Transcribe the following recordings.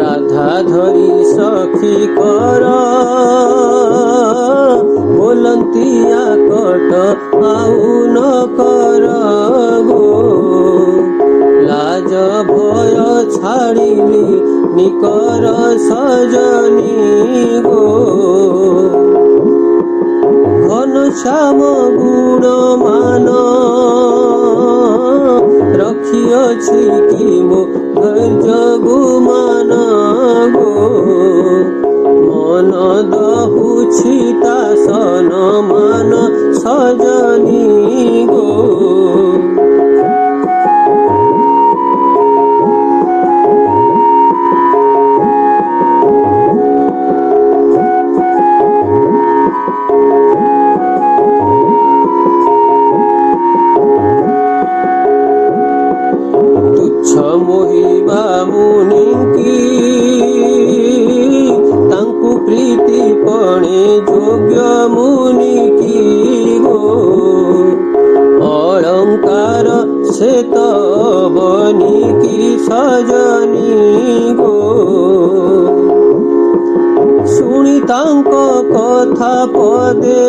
রাধা ধরি সখী কর ବୋଲନ୍ତିଆ କଟ ଆଉ ନ କର ଗো ଲାଜ ଭୟ ଛାଡ଼ିଲି ନିକର ସଜନୀ ଗো ଘନଶ୍ୟାମ ଗୁଣ ମାନ ରଖିଅଛି କି ମୋ ଧୈର୍ଯ୍ୟ ଗୁମାନ ଗো ମନ ଦହୁଛି ତା ସନ ମାନ ସଜନୀ ଗো ମୋହିବା ମୁନିଙ୍କି ତାଙ୍କୁ ପ୍ରୀତି ପଣେ ଯୋଗ୍ୟ ମୁନିକି ଗो ଅଳଙ୍କାର ସେ ତ ବନିକି ସଜନୀ ଗୋ ଶୁଣି ତାଙ୍କ କଥା ପଦେ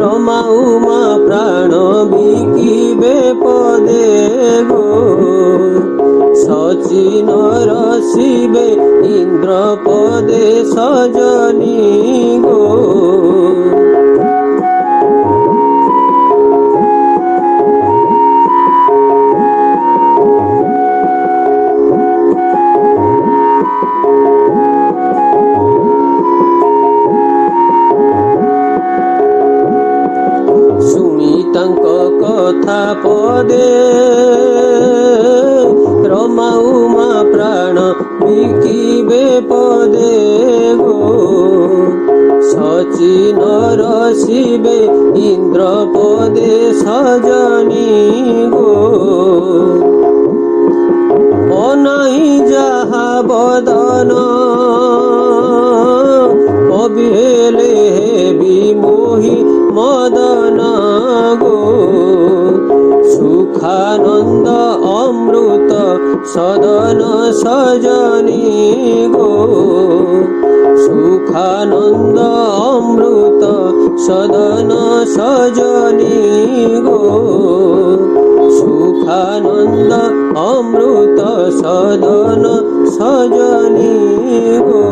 ରମା ଉମା ପ୍ରାଣ ବିକିବେ ପଦେ ଗো ସଚିନ ରସିବେ ଇନ୍ଦ୍ର ପଦେ ସଜନୀ ଗো ତାଙ୍କ କଥା ପଦେ ରମା ଉମା ପ୍ରାଣ ବିକିବେ ପଦେ ଗೋ ସଚିନ ରସିବେ ଇନ୍ଦ୍ର ପଦେ ସଜନୀ ଗୋ ଅନାଇ ଯାହା ବଦନ ଅବିହେଲେ ହେବି ମୋହି ମଦନ গো সুখানন্দ অমৃত সদন সজনী গো সুখানন্দ অমৃত সদন সজনী গো সুখানন্দ অমৃত সদন সজনী গো